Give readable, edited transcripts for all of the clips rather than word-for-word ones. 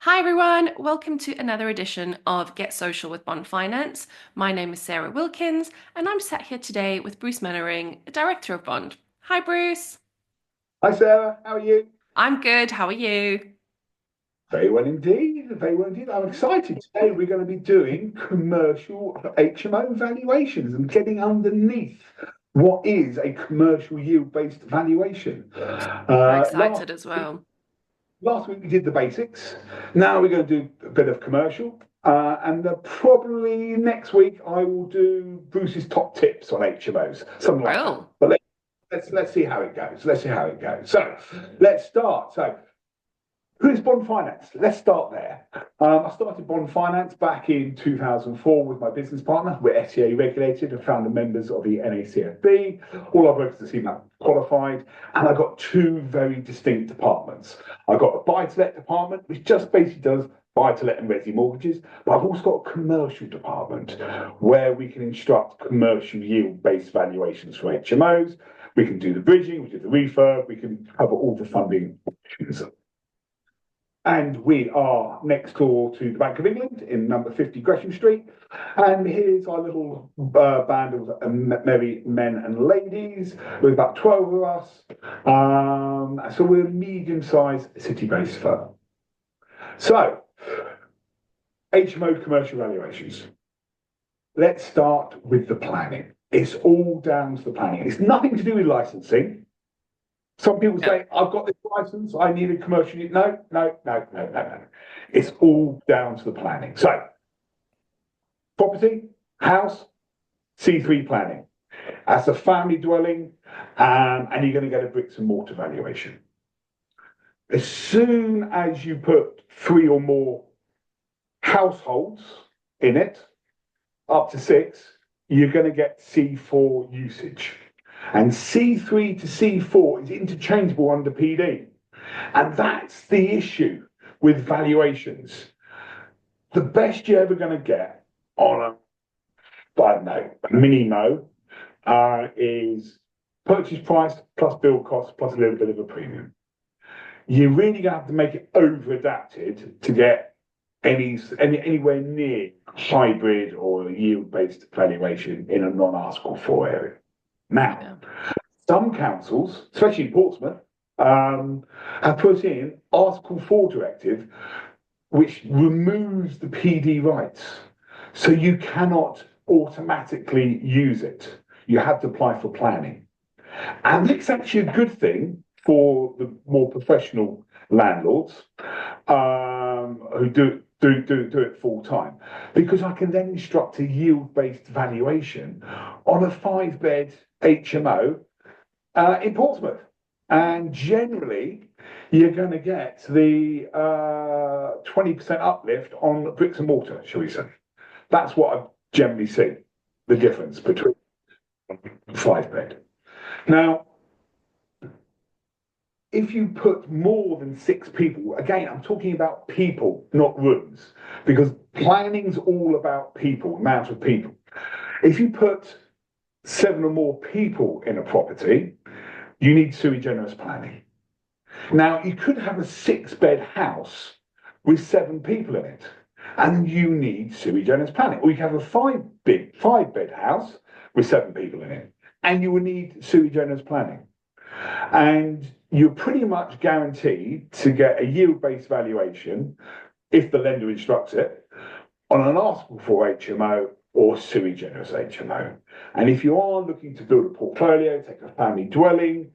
Hi everyone, welcome to another edition of Get Social with Bond Finance. My name is Sarah Wilkins and I'm sat here today with Bruce Mannering, Director of Bond. Hi Bruce. Hi Sarah, how are you? I'm good, how are you? Very well indeed, very well indeed. I'm excited. Today we're going to be doing commercial HMO valuations and getting underneath what is a commercial yield-based valuation. Very Uh, last excited as week, well. last week we did the basics. Now we're going to do a bit of commercial. And probably next week I will do Bruce's top tips on HMOs, something like that. Brill. But let's see how it goes. Let's see how it goes. So let's start. So who is Bond Finance? Let's start there. I started Bond Finance back in 2004 with my business partner. We're FCA regulated and founder members of the NACFB. All our brokers are CMA qualified, and I got two very distinct departments. I've got a buy-to-let department, which just basically does buy-to-let and resi mortgages, but I've also got a commercial department where we can instruct commercial yield-based valuations for HMOs. We can do the bridging, we do the refurb, we can cover all the funding options. And we are next door to the Bank of England in number 50 Gresham Street. And here's our little band of merry men and ladies. There's about 12 of us. So we're a medium-sized city-based firm. So, HMO commercial valuations. Let's start with the planning. It's all down to the planning. It's nothing to do with licensing. Some people Yeah. say, I've got this license, I need a commercial. No. It's all down to the planning. So, property, house, C3 planning. As a family dwelling, and you're going to get a bricks and mortar valuation. As soon as you put three or more households in it, up to six, you're going to get C4 usage. And C3 to C4 is interchangeable under PD. And that's the issue with valuations. The best you're ever going to get on I don't know, a mini mo is purchase price plus build cost plus a little bit of a premium. You're really going to have to make it over adapted to get anywhere near hybrid or yield based valuation in a non Article 4 area. Now, Yeah. some councils, especially in Portsmouth, have put in Article 4 directive, which removes the PD rights. So you cannot automatically use it. You have to apply for planning. And it's actually a good thing for the more professional landlords who do it full time, because I can then instruct a yield based valuation on a 5-bed HMO in Portsmouth. And generally, you're going to get the 20% uplift on bricks and mortar, shall we say. That's what I've generally seen, the Yeah. difference between 5-bed. Now, if you put more than six people, again, I'm talking about people, not rooms, because planning's all about people, amount of people. If you put seven or more people in a property, you need sui generis planning. Now, you could have a 6-bed house with seven people in it, and you need sui generis planning. Or you can have a 5-bed house with seven people in it, and you will need sui generis planning. And you're pretty much guaranteed to get a yield-based valuation if the lender instructs it on an Article 4 HMO or sui generis HMO. And if you are looking to build a portfolio, take a family dwelling,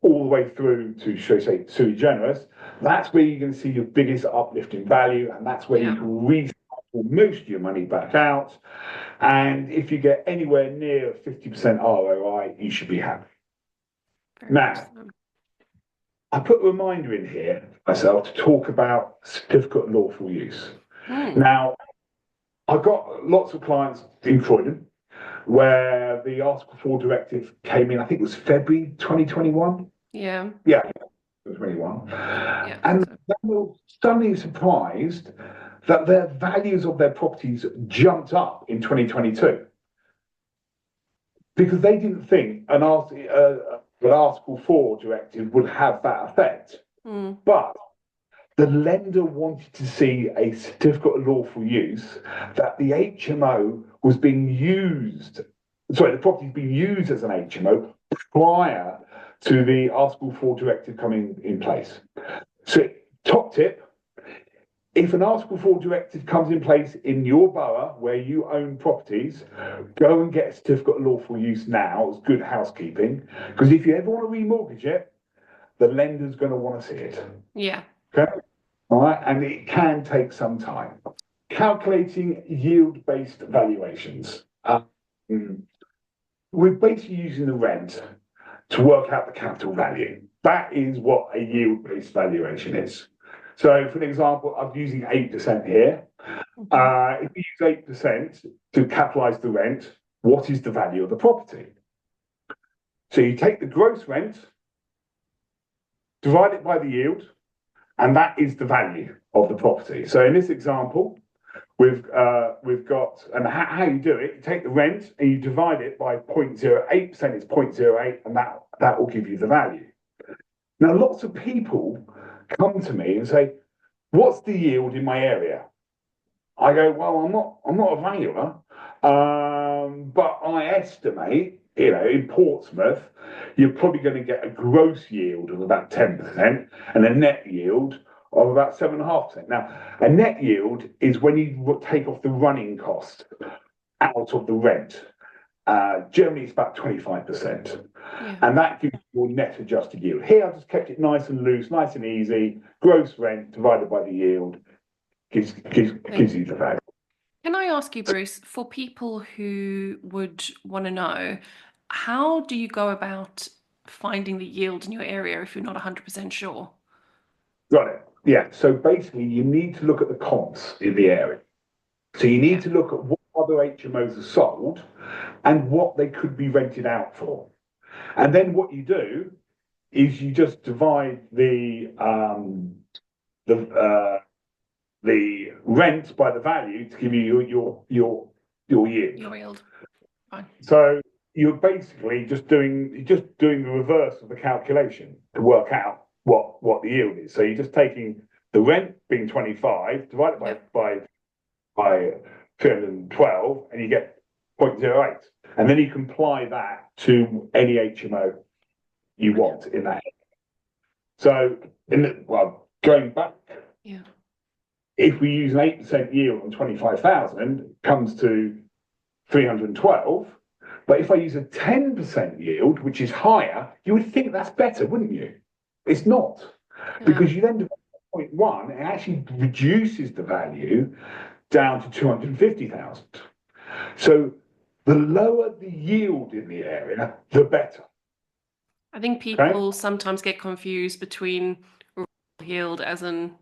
all the way through to, shall we say, sui generis, that's where you're going to see your biggest uplift in value, and that's where you Yeah. can recycle most of your money back out. And if you get anywhere near 50% ROI, you should be happy. Very much Now, so. I put a reminder in here myself to talk about certificate of lawful use. Mm. Now, I've got lots of clients in Croydon where the Article 4 directive came in, I think it was February 2021. Yeah. Yeah, 2021. Yeah, I think And so. they were suddenly surprised that their values of their properties jumped up in 2022 because they didn't think an Article 4 directive would have that effect. Mm. But the lender wanted to see a certificate of lawful use that the HMO was being used, sorry, the property being used as an HMO prior to the Article 4 directive coming in place. So, top tip, if an Article 4 directive comes in place in your borough where you own properties, go and get a certificate of lawful use now. It's good housekeeping. Because if you ever want to remortgage it, the lender's going to want to see it. Yeah. Okay? All right. And it can take some time. Calculating yield based valuations. We're basically using the rent to work out the capital value. That is what a yield based valuation is. So, for example, I'm using 8% here. If we use 8% to capitalize the rent, what is the value of the property? So you take the gross rent, divide it by the yield, and that is the value of the property. So in this example, we've got, and how you do it, you take the rent and you divide it by 0.08%, it's 0.08, and that will give you the value. Now, lots of people come to me and say, what's the yield in my area? I go, well, I'm not a valuer, but I estimate, in Portsmouth, you're probably going to get a gross yield of about 10% and a net yield of about 7.5%. Now, a net yield is when you take off the running cost out of the rent. Generally, it's about 25%. Yeah. And that gives you your net adjusted yield. Here, I've just kept it nice and loose, nice and easy. Gross rent divided by the yield gives you the value. Can I ask you, Bruce, for people who would want to know, how do you go about finding the yield in your area if you're not 100% sure? Got it. Yeah. So basically, you need to look at the comps in the area. So you need Yeah. to look at what other HMOs are sold and what they could be rented out for. And then what you do is you just divide the rent by the value to give you your yield. Your yield. Fine. So you're basically just doing the reverse of the calculation to work out what the yield is. So you're just taking the rent being 25 divided Yep. by 312 and you get 0.08. And then you can apply that to any HMO you want in that. So going back, Yeah. if we use an 8% yield on 25,000, it comes to 312. But if I use a 10% yield, which is higher, you would think that's better, wouldn't you? It's not. Because you then divide 0.1, it actually reduces the value down to 250,000. So the lower the yield in the area, the better. I think Okay? people sometimes get confused between yield as in,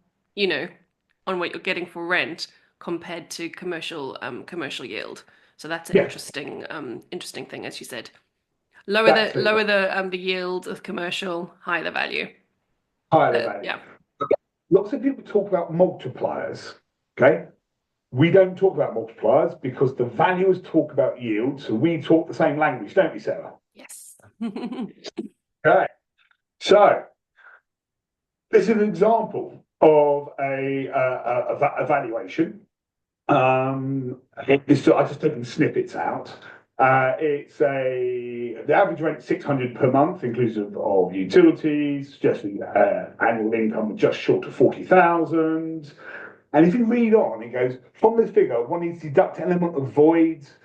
on what you're getting for rent compared to commercial yield. So that's an Yeah, interesting thing, as you said. Lower the that's it. lower the yield of commercial, higher the value. Higher the value. Yeah. Lots of people talk about multipliers. Okay? We don't talk about multipliers because the valuers talk about yield. So we talk the same language, don't we, Sarah? Yes. Okay. So this is an example of a valuation. I've just taken snippets out. The average rent 600 per month, inclusive of utilities, suggesting annual income just short of 40,000. And if you read on, it goes from this figure, one needs to deduct element of voids,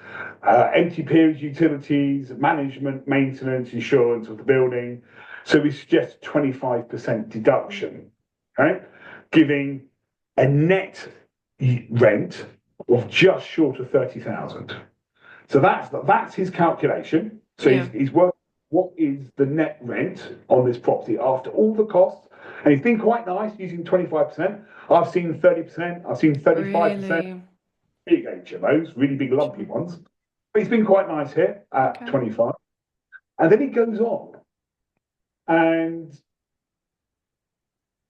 empty periods, utilities, management, maintenance, insurance of the building. So we suggest 25% deduction, right? Giving a net rent of just short of 30,000. So that's his calculation. So Yeah. he's working what is the net rent on this property after all the costs. And he's been quite nice using 25%. I've seen 30%, I've seen 35%, Really? big HMOs, really big lumpy ones. But he's been quite nice here at Okay. 25. And then he goes on and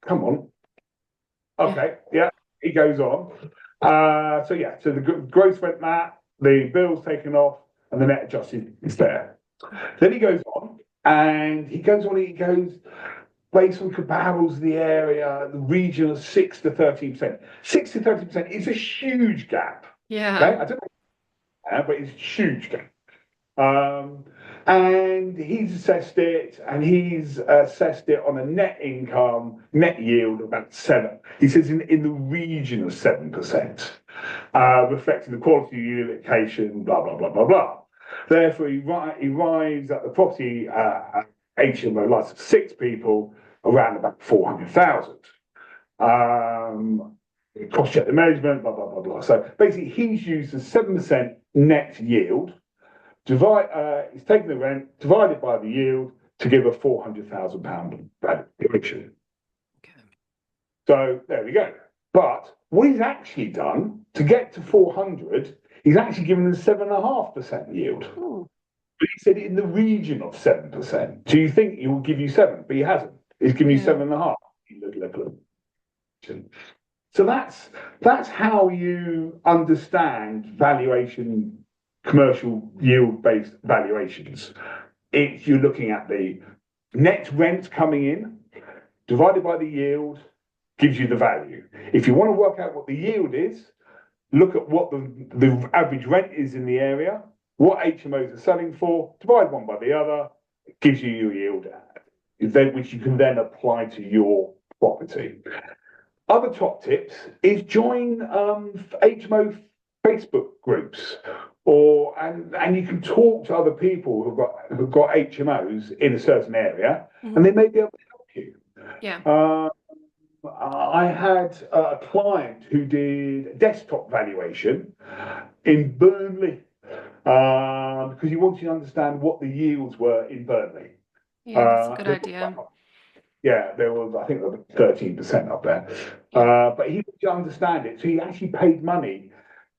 come on. Yeah. Okay, yeah, he goes on. So the gross rent that, the bill's taken off, and the net adjusted is there. Then he goes on, and he goes, based on comparables of the area, the region of 6 to 13%. 6 to 30% is a huge gap. Okay, Yeah. I don't know, but it's a huge gap. Um, and he's assessed it on a net income, net yield of about seven. He says in the region of 7%, reflecting the quality of your location, blah, blah, blah, blah, blah. Therefore, he arrives at the property HMO license of six people around about 400,000. Cost check the management, blah, blah, blah, blah. So basically, he's used a 7% net yield. He's taken the rent, divided by the yield to give a £400,000 valuation. Okay. So there we go. But what he's actually done to get to 400, he's actually given them 7.5% yield. Ooh. But he said in the region of 7%. So you think he will give you seven, but he hasn't. He's given you Yeah. 7.5. So that's how you understand valuation, commercial yield-based valuations. You're looking at the net rent coming in divided by the yield gives you the value. If you want to work out what the yield is, look at what the average rent is in the area, what HMOs are selling for, divide one by the other, it gives you your yield, which you can then apply to your property. Other top tips is join HMO Facebook groups, and you can talk to other people who've got HMOs in a certain area, and Hmm. they may be able to help you. Yeah. Uh, I had a client who did a desktop valuation in Burnley because he wanted to understand what the yields were in Burnley. Yeah, that's a Uh, good there idea. Yeah, there was, I think there was 13% up there. Yeah. But he wanted to understand it. So he actually paid money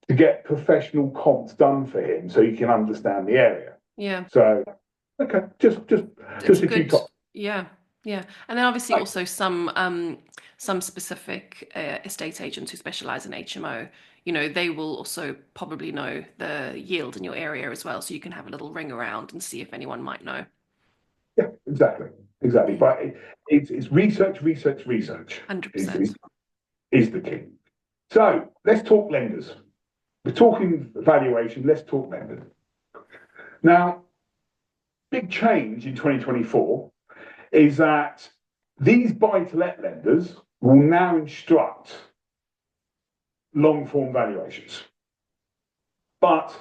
to get professional comps done for him so he can understand the area. Yeah. So, okay, It's just a a few good, top. yeah, yeah. And then obviously also some specific estate agents who specialize in HMO, they will also probably know the yield in your area as well, so you can have a little ring around and see if anyone might know. Yeah, exactly. Mm, But it's research, is, 100%. is the key. So let's talk lenders. We're talking valuation, let's talk lenders. Now, big change in 2024 is that these buy-to-let lenders will now instruct long-form valuations. But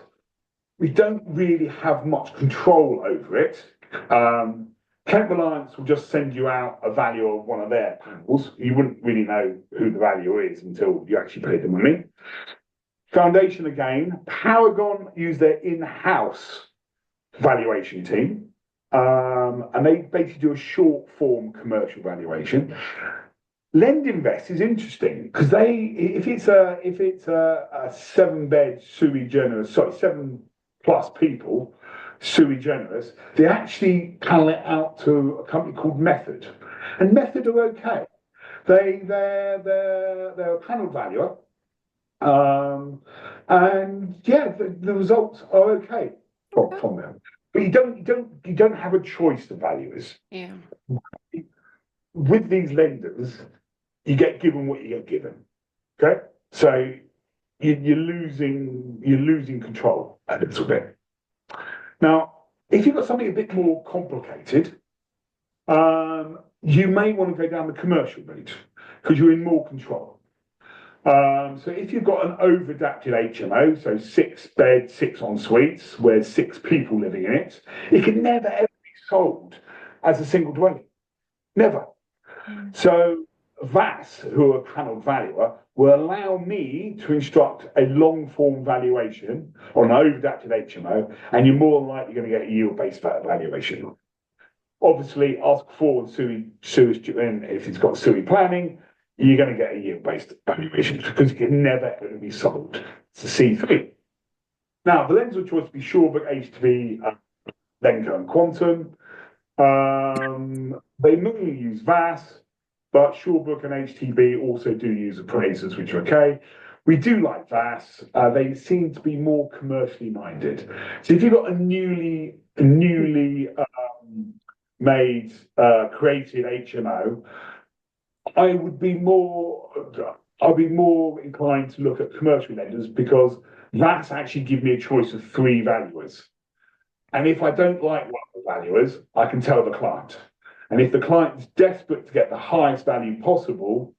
we don't really have much control over it. Kent Reliance will just send you out a value of one of their panels. You wouldn't really know who the value is until you actually pay the money. Foundation again, Paragon use their in-house valuation team, and they basically do a short form commercial valuation. LendInvest is interesting because if it's a 7-bed sui generis, sorry, 7+ people sui generis, they actually panel it out to a company called Method, and Method are okay. They're a panel valuer, um, and yeah, the results are okay Okay. from them. But you don't have a choice of valuers Yeah. with these lenders. You get given what you get given. Okay, so you're losing control a little bit. Now, if you've got something a bit more complicated, you may want to go down the commercial route because you're in more control. So if you've got an over-adapted HMO, so 6 beds, 6 en suites, where 6 people living in it, it can never ever be sold as a single dwelling. Never. Mm. So VAS, who are a panel valuer, will allow me to instruct a long form valuation on an over-adapted HMO, and you're more than likely going to get a yield-based valuation. Obviously, ask for and if it's got SUI planning, you're going to get a yield-based valuation because it can never ever be sold. It's a C3. Now, the lens of choice would be Shawbrook, HTV, Lenco, and Quantum. They mainly use VAS, but Shawbrook and HTB also do use appraisers, which are okay. We do like VAS. They seem to be more commercially minded. So if you've got a newly created HMO, I would be more, I'd be more inclined to look at commercial lenders because that's actually give me a choice of three valuers. And if I don't like one of the valuers, I can tell the client. And if the client is desperate to get the highest value possible,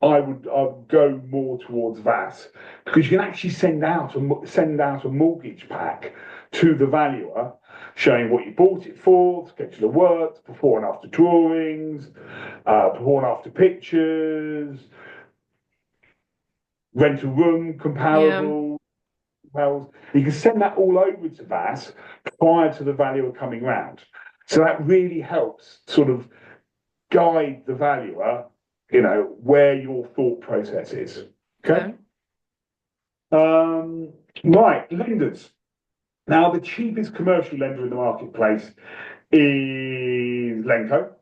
I'd go more towards that because you can actually send out a mortgage pack to the valuer showing what you bought it for, schedule of works, before and after drawings, before and after pictures, rent a room Yeah. comparable. Well, you can send that all over to VAS prior to the valuer coming round. So that really helps sort of guide the valuer, where your thought process is. Okay. Okay. Right, lenders. Now, the cheapest commercial lender in the marketplace is Lenco.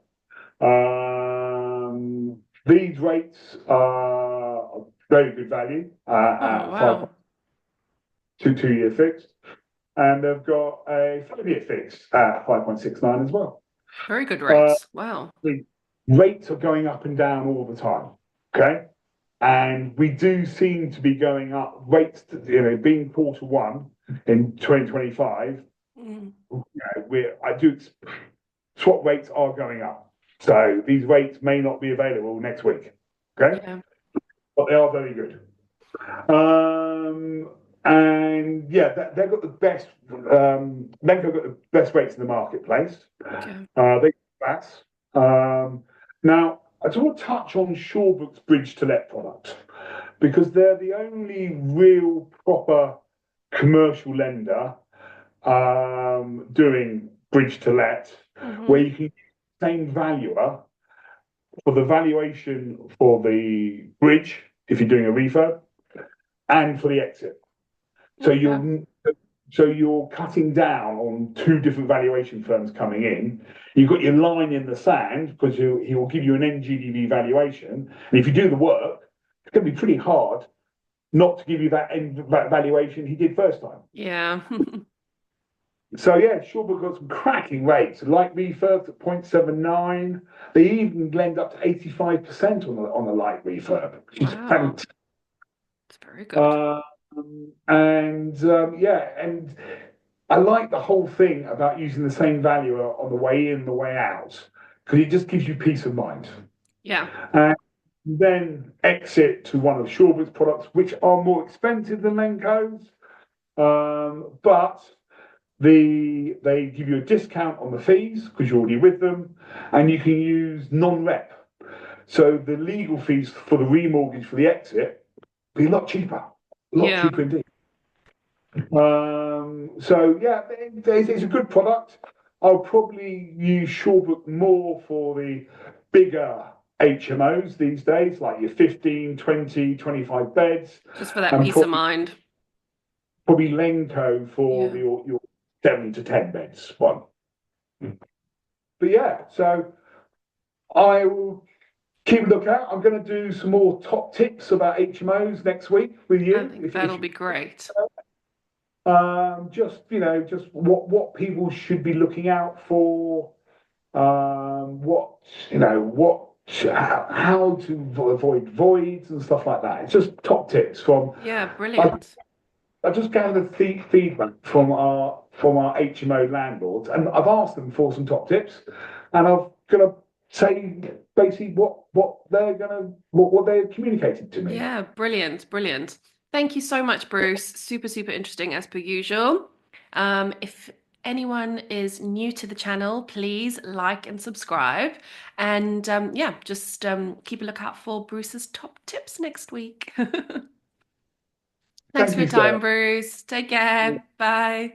These rates are very good value Oh, at wow. 2 year fixed, and they've got a 5 year fixed at 5.69 as well. Very good Uh, rates. Wow. the rates are going up and down all the time. Okay. And we do seem to be going up rates, being quarter 1 in 2025. Mm. I do swap rates are going up. So these rates may not be available next week. Okay. Yeah. But they are very good. And yeah, they've got the best. They've got the best rates in the marketplace. Okay. They that. Now, I just want to touch on Shawbrook's Bridge to Let product because they're the only real proper commercial lender doing Bridge to Let, where Hmm. you can use the same valuer for the valuation for the bridge if you're doing a refurb and for the exit. So Okay. you're cutting down on two different valuation firms coming in. You've got your line in the sand because he will give you an NGDV valuation, and if you do the work, it's going to be pretty hard not to give you that valuation he did first time. Yeah. So yeah, Shawbrook got some cracking rates. Light refurb at 0.79. They even lend up to 85% on the light refurb, which is Wow. fantastic. It's very good. Um, yeah, and I like the whole thing about using the same valuer on the way in, the way out, because it just gives you peace of mind. Yeah. And then exit to one of Shawbrook's products, which are more expensive than Lenco's, but they give you a discount on the fees because you're already with them, and you can use non-rep. So the legal fees for the remortgage for the exit be a lot Yeah. cheaper indeed. So yeah, it's a good product. I'll probably use Shawbrook more for the bigger HMOs these days, like your 15, 20, 25 beds, Just for that and peace of mind. probably Lenco for Yeah. your 7 to 10 beds one. But yeah, so I will keep a lookout. I'm going to do some more top tips about HMOs next week with I you. think If that'll you be great. just what people should be looking out for, what what how to avoid voids and stuff like that. It's just top tips from. Yeah, I, brilliant. I just gathered feedback from our HMO landlords, and I've asked them for some top tips, and I'm gonna say basically what they're communicated to me. Yeah, brilliant, brilliant. Thank you so much, Bruce. Super, super interesting as per usual. If anyone is new to the channel, please like and subscribe. And yeah, just keep a lookout for Bruce's top tips next week. Thanks Thank for your you, sir. time, Bruce. Take care. Bye.